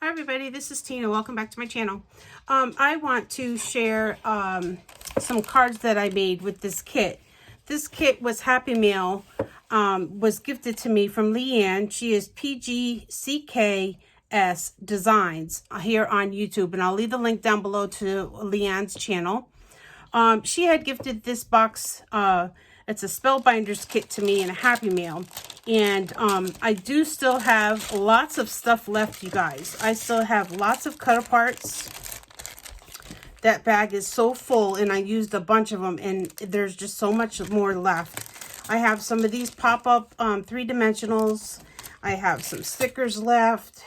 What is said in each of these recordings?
Hi everybody, this is Tina. Welcome back to my channel. I want to share some cards that I made with this kit. This kit was Happy Mail, was gifted to me from Leanne. She is PGCKS Designs here on YouTube, and I'll leave the link down below to Leanne's channel. She had gifted this box. It's a Spellbinders kit to me in a Happy Mail. And I do still have lots of stuff left, you guys. I still have lots of cut aparts. That bag is so full, and I used a bunch of them, and there's just so much more left. I have some of these pop-up 3-dimensionals. I have some stickers left.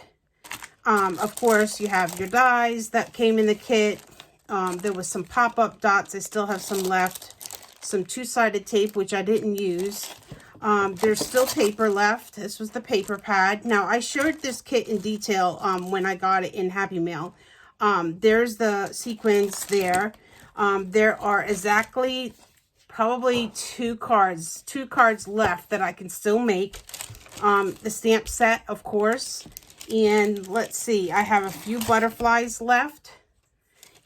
Of course, you have your dies that came in the kit. There was some pop-up dots. I still have some left. Some two-sided tape, which I didn't use. There's still paper left. This was the paper pad. Now, I showed this kit in detail when I got it in Happy Mail. There's the sequins there. There are exactly probably two cards left that I can still make. The stamp set, of course. And let's see, I have a few butterflies left.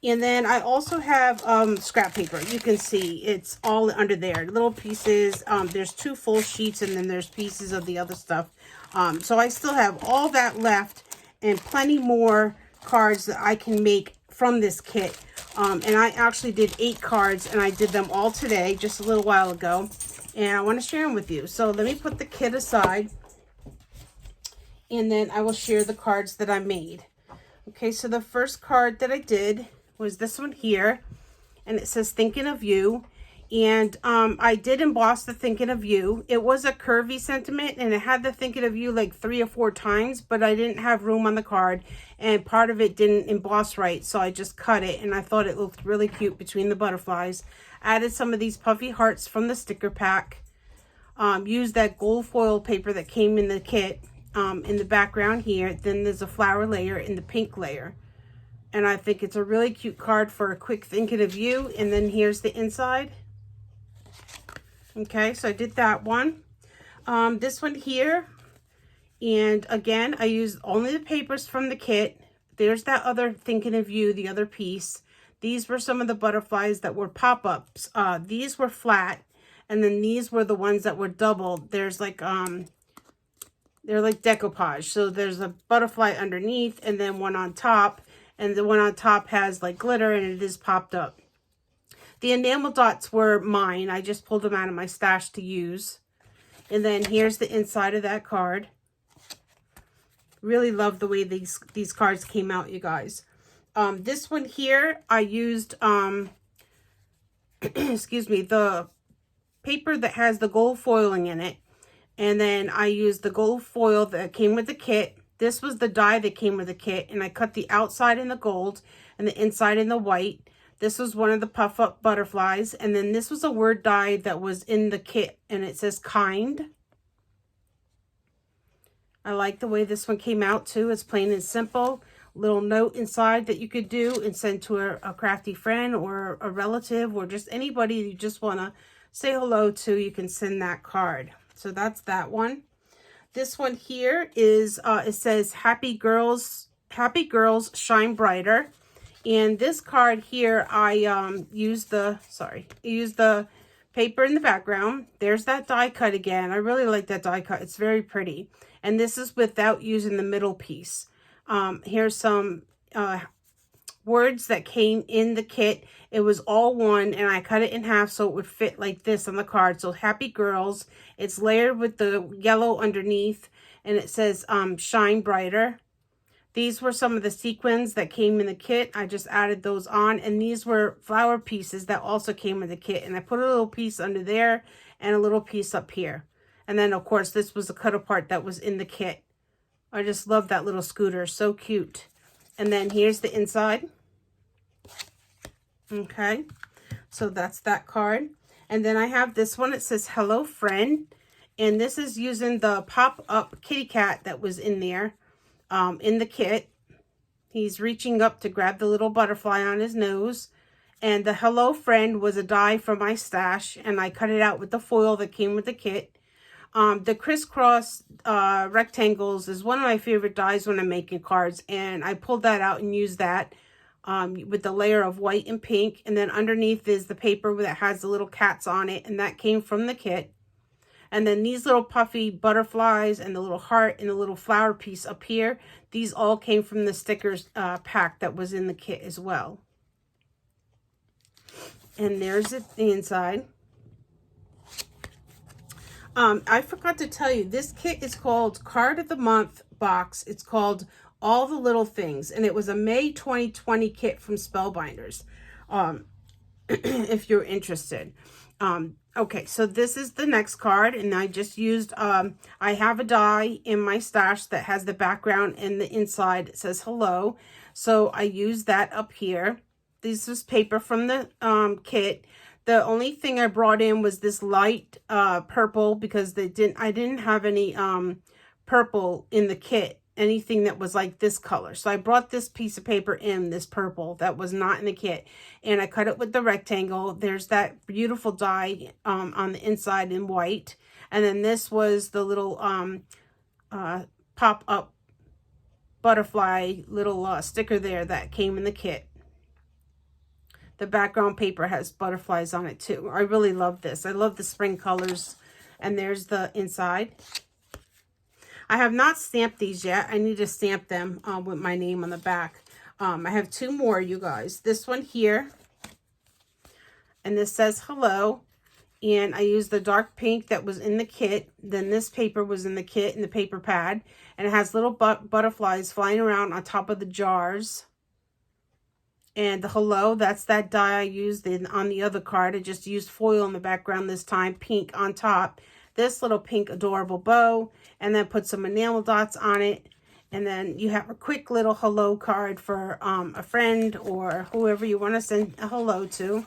And then I also have scrap paper. You can see it's all under there. Little pieces. There's 2 full sheets, and then there's pieces of the other stuff. So I still have all that left and plenty more cards that I can make from this kit. And I actually did 8 cards, and I did them all today, just a little while ago. And I want to share them with you. So let me put the kit aside, and then I will share the cards that I made. Okay, so the first card that I did was this one here, and it says thinking of you. And I did emboss the thinking of you. It was a curvy sentiment, and it had the thinking of you like 3 or 4 times, but I didn't have room on the card, and part of it didn't emboss right, so I just cut it, and I thought it looked really cute between the butterflies. Added some of these puffy hearts from the sticker pack. Used that gold foil paper that came in the kit in the background here. Then there's a flower layer in the pink layer. And I think it's a really cute card for a quick thinking of you. And then here's the inside. Okay, so I did that one. This one here. And again, I used only the papers from the kit. There's that other thinking of you, the other piece. These were some of the butterflies that were pop-ups. These were flat. And then these were the ones that were doubled. There's like, they're like decoupage. So there's a butterfly underneath and then one on top. And the one on top has like glitter, and it is popped up. The enamel dots were mine. I just pulled them out of my stash to use. And then here's the inside of that card. Really love the way these cards came out, you guys. This one here, I used, excuse me, the paper that has the gold foiling in it. And then I used the gold foil that came with the kit. This was the die that came with the kit, and I cut the outside in the gold and the inside in the white. This was one of the puff-up butterflies, and then this was a word die that was in the kit, and it says kind. I like the way this one came out, too. It's plain and simple. Little note inside that you could do and send to a crafty friend or a relative or just anybody you just want to say hello to. You can send that card. So that's that one. This one here is, it says, Happy Girls Shine Brighter. And this card here, I used the paper in the background. There's that die cut again. I really like that die cut. It's very pretty. And this is without using the middle piece. Here's some words that came in the kit. It was all one, and I cut it in half so it would fit like this on the card. So Happy Girls. It's layered with the yellow underneath, and it says Shine Brighter. These were some of the sequins that came in the kit. I just added those on, and these were flower pieces that also came in the kit, and I put a little piece under there and a little piece up here. And then, of course, this was a cut apart that was in the kit. I just love that little scooter. So cute. And then here's the inside. Okay, so that's that card. And then I have this one. It says Hello Friend, and this is using the pop-up kitty cat that was in there in the kit. He's reaching up to grab the little butterfly on his nose, and the Hello Friend was a die from my stash, and I cut it out with the foil that came with the kit. The crisscross rectangles is one of my favorite dies when I'm making cards, and I pulled that out and used that with the layer of white and pink, and then underneath is the paper that has the little cats on it, and that came from the kit. And then these little puffy butterflies and the little heart and the little flower piece up here, these all came from the stickers pack that was in the kit as well. And there's the inside. I forgot to tell you, this kit is called Card of the Month box. It's called All the Little Things, and it was a May 2020 kit from Spellbinders, if you're interested. Okay, so this is the next card, and I just used, I have a die in my stash that has the background and the inside. It says hello, so I used that up here. This is paper from the kit. The only thing I brought in was this light purple, because I didn't have any purple in the kit, anything that was like this color. So I brought this piece of paper in, this purple, that was not in the kit, and I cut it with the rectangle. There's that beautiful die on the inside in white, and then this was the little pop-up butterfly little sticker there that came in the kit. The background paper has butterflies on it too. I really love this. I love the spring colors. And there's the inside. I have not stamped these yet. I need to stamp them with my name on the back. I have two more, you guys. This one here. And this says hello. And I used the dark pink that was in the kit. Then this paper was in the kit in the paper pad. And it has little butterflies flying around on top of the jars. And the hello, that's that die I used on the other card. I just used foil in the background this time, pink on top. This little pink adorable bow, and then put some enamel dots on it. And then you have a quick little hello card for a friend or whoever you want to send a hello to.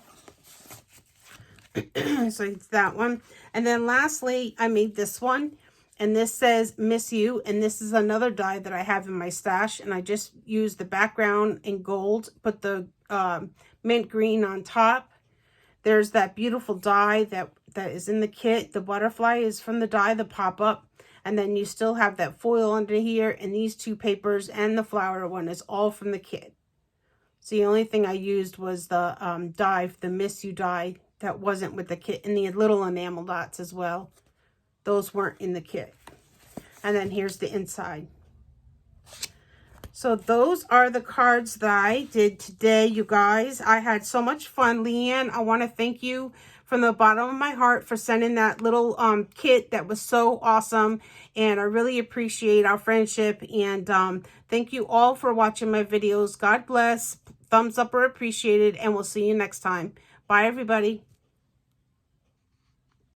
So it's that one. And then lastly, I made this one. And this says miss you, and this is another die that I have in my stash, and I just used the background in gold, put the mint green on top. There's that beautiful die that is in the kit. The butterfly is from the die, the pop-up, and then you still have that foil under here, and these two papers and the flower one is all from the kit. So the only thing I used was the die, the miss you die, that wasn't with the kit, and the little enamel dots as well. Those weren't in the kit. And then here's the inside. So those are the cards that I did today, you guys. I had so much fun. Leanne, I want to thank you from the bottom of my heart for sending that little kit that was so awesome. And I really appreciate our friendship. And thank you all for watching my videos. God bless. Thumbs up are appreciated. And we'll see you next time. Bye, everybody.